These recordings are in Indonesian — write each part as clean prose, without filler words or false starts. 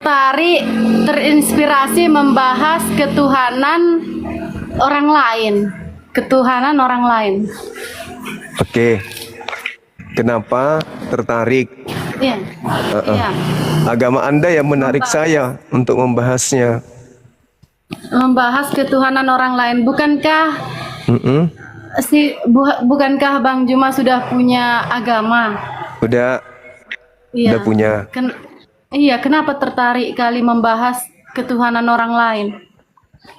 terinspirasi membahas ketuhanan orang lain. Ketuhanan orang lain. Oke. Kenapa tertarik? Iya. Iya. Agama Anda yang menarik saya untuk membahasnya. Membahas ketuhanan orang lain. Bukankah bukankah Bang Juma sudah punya agama? Udah Iya. punya. Iya, kenapa tertarik kali membahas ketuhanan orang lain?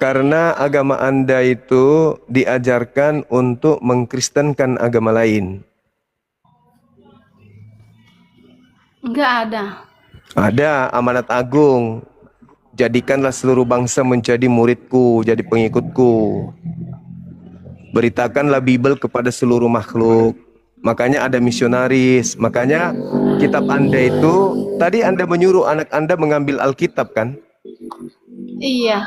Karena agama Anda itu diajarkan untuk mengkristenkan agama lain. Enggak ada. Ada amanat agung. Jadikanlah seluruh bangsa menjadi muridku, jadi pengikutku. Beritakanlah Bible kepada seluruh makhluk. Makanya ada misionaris. Makanya kitab Anda itu, tadi Anda menyuruh anak Anda mengambil Alkitab kan? Iya.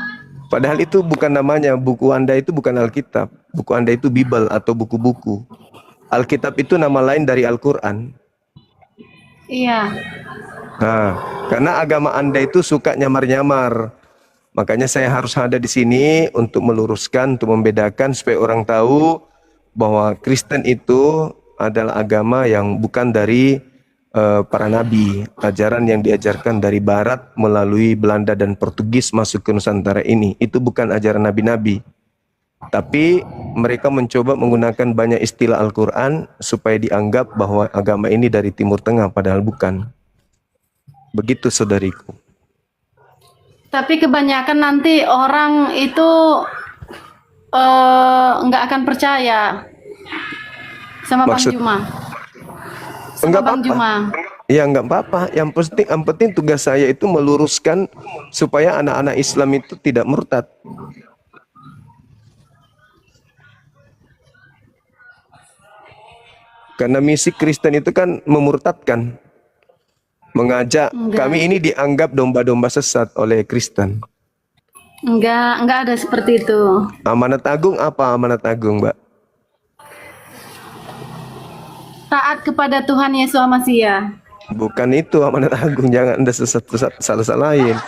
Padahal itu bukan namanya, buku Anda itu bukan Alkitab. Buku Anda itu Bible atau buku-buku. Alkitab itu nama lain dari Al-Quran. Iya. Nah, karena agama Anda itu suka nyamar-nyamar. Makanya saya harus ada di sini untuk meluruskan, untuk membedakan supaya orang tahu bahwa Kristen itu adalah agama yang bukan dari para nabi. Ajaran yang diajarkan dari barat melalui Belanda dan Portugis masuk ke Nusantara ini. Itu bukan ajaran nabi-nabi. Tapi mereka mencoba menggunakan banyak istilah Al-Quran supaya dianggap bahwa agama ini dari Timur Tengah, padahal bukan. Begitu saudariku. Tapi kebanyakan nanti orang itu nggak akan percaya sama Bang Juma. Enggak apa-apa. Ya enggak apa-apa. Yang penting tugas saya itu meluruskan supaya anak-anak Islam itu tidak murtad. Karena misi Kristen itu kan memurtadkan. Mengajak. Kami ini dianggap domba-domba sesat oleh Kristen. Enggak ada seperti itu. Amanat agung apa amanat agung, Mbak? Taat kepada Tuhan Yesus Masiya. Bukan itu amanat agung, jangan Anda salah-salahin.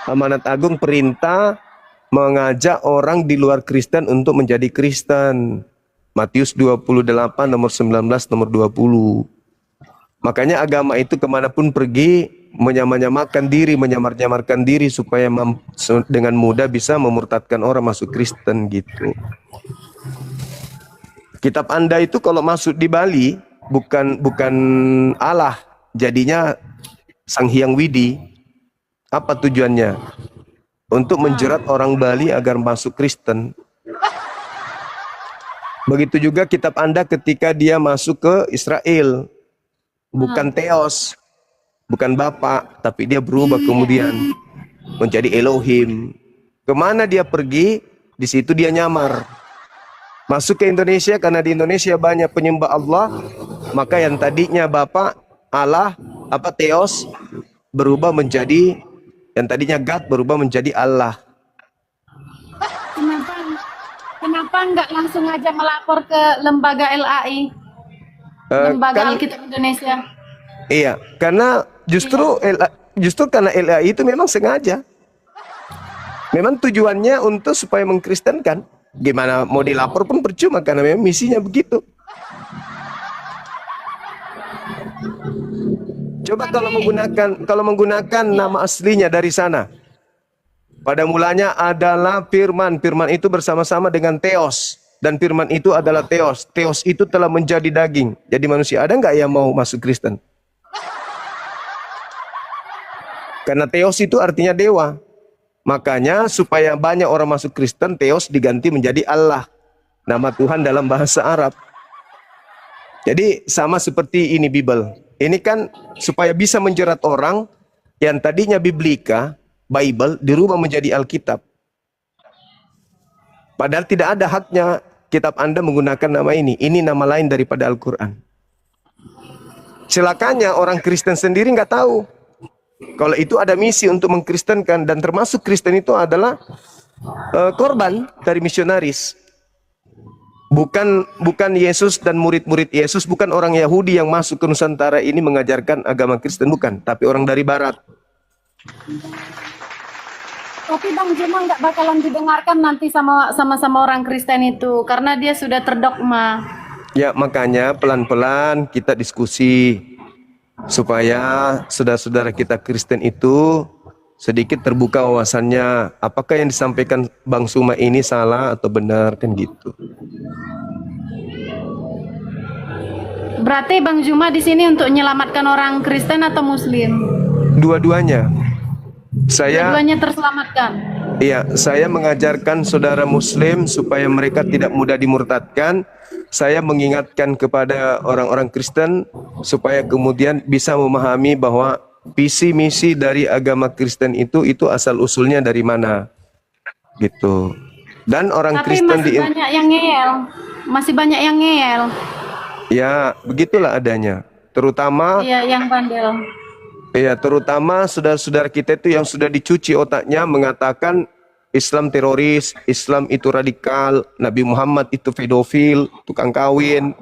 Amanat agung perintah mengajak orang di luar Kristen untuk menjadi Kristen. Matius 28 nomor 19 nomor 20. Makanya agama itu kemanapun pergi menyamar-nyamarkan diri supaya dengan mudah bisa memurtadkan orang masuk Kristen gitu. Kitab Anda itu kalau masuk di Bali bukan Allah, jadinya Sang Hyang Widi. Apa tujuannya? Untuk menjerat orang Bali agar masuk Kristen. Begitu juga kitab Anda ketika dia masuk ke Israel. Bukan Theos, bukan Bapak, tapi dia berubah kemudian menjadi Elohim. Kemana dia pergi, di situ dia nyamar. Masuk ke Indonesia, karena di Indonesia banyak penyembah Allah, maka yang tadinya Bapak, Allah, Theos, berubah menjadi, yang tadinya God berubah menjadi Allah. Kenapa nggak langsung aja melapor ke lembaga LAI? Lembaga Alkitab Indonesia. Iya, karena justru karena LAI itu memang sengaja. Memang tujuannya untuk supaya mengkristenkan. Gimana mau dilapor pun percuma karena memang misinya begitu. Coba kalau menggunakan nama aslinya dari sana. Pada mulanya adalah Firman. Firman itu bersama-sama dengan Theos. Dan Firman itu adalah Theos. Theos itu telah menjadi daging. Jadi manusia. Ada nggak yang mau masuk Kristen? Karena Theos itu artinya dewa. Makanya supaya banyak orang masuk Kristen, Theos diganti menjadi Allah. Nama Tuhan dalam bahasa Arab. Jadi sama seperti ini Bible. Ini kan supaya bisa menjerat orang yang tadinya Biblika, Bible, dirubah menjadi Alkitab. Padahal tidak ada haknya kitab Anda menggunakan nama ini. Ini nama lain daripada Al-Quran. Celakanya orang Kristen sendiri nggak tahu. Kalau itu ada misi untuk mengkristenkan. Dan termasuk Kristen itu adalah korban dari misionaris. Bukan Yesus dan murid-murid Yesus. Bukan orang Yahudi yang masuk ke Nusantara ini mengajarkan agama Kristen. Bukan. Tapi orang dari Barat. Tapi Bang Juma nggak bakalan didengarkan nanti sama orang Kristen itu karena dia sudah terdogma. Ya, makanya pelan-pelan kita diskusi supaya saudara-saudara kita Kristen itu sedikit terbuka wawasannya. Apakah yang disampaikan Bang Suma ini salah atau benar, kan gitu. Berarti Bang Juma di sini untuk menyelamatkan orang Kristen atau Muslim? Dua-duanya. Dua-duanya terselamatkan. Iya, saya mengajarkan saudara Muslim supaya mereka tidak mudah dimurtadkan. Saya mengingatkan kepada orang-orang Kristen supaya kemudian bisa memahami bahwa visi misi dari agama Kristen itu asal usulnya dari mana, gitu. Dan orang Tapi Kristen masih banyak yang ngeyel, masih banyak yang ngeyel. ya begitulah adanya. Terutama Iya, yang bandel. ya, terutama saudara-saudara kita itu yang sudah dicuci otaknya mengatakan Islam teroris, Islam itu radikal, Nabi Muhammad itu pedofil, tukang kawin,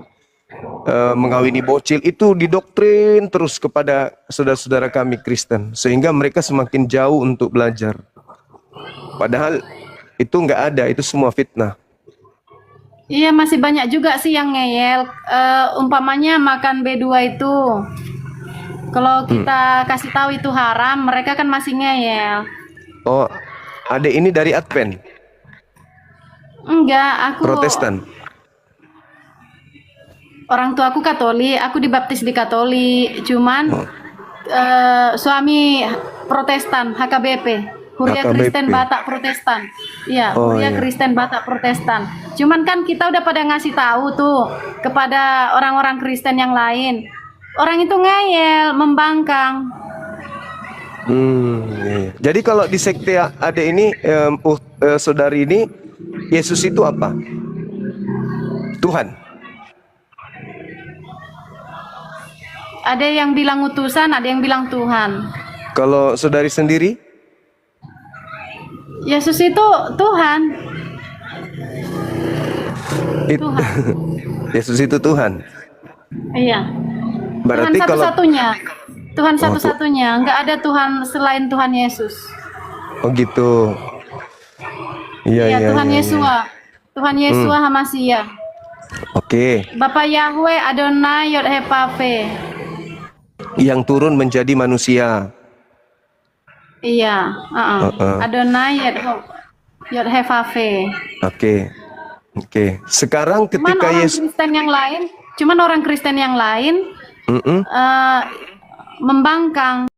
mengawini bocil, itu didoktrin terus kepada saudara-saudara kami Kristen, sehingga mereka semakin jauh untuk belajar. Padahal itu nggak ada, itu semua fitnah. Iya, masih banyak juga sih yang ngeyel. Umpamanya makan B2 itu, kalau kita kasih tahu itu haram, mereka kan masih ngeyel. Oh, adek ini dari Advent, Enggak, aku Protestan. orang tua aku Katolik, aku dibaptis di Katolik. Cuman suami Protestan, HKBP. Kuliah HKBP. Kristen Batak Protestan. Iya, Oh, kuliah iya. Kristen Batak Protestan. Cuman kan kita udah pada ngasih tahu tuh kepada orang-orang Kristen yang lain. Orang itu ngeyel, membangkang. Iya. Jadi kalau di sekte ada ini, saudari ini, Yesus itu apa? Tuhan. Ada yang bilang utusan, ada yang bilang Tuhan. Kalau saudari sendiri, Yesus itu Tuhan. Tuhan. Yesus itu Tuhan. Iya. Berarti Tuhan kalau satu-satunya. Tuhan satu-satunya. Nggak ada Tuhan selain Tuhan Yesus. oh gitu. Iya, Iya, iya, Tuhan iya, Yesua. Tuhan Yesua Hamasia. Oke, Bapak Yahweh Adonai Yod He Pave. yang turun menjadi manusia. Iya, Adonai Yod He Pave. Oke. Oke. Sekarang Cuman ketika orang Yesus Kristen yang lain, cuman orang Kristen yang lain membangkang.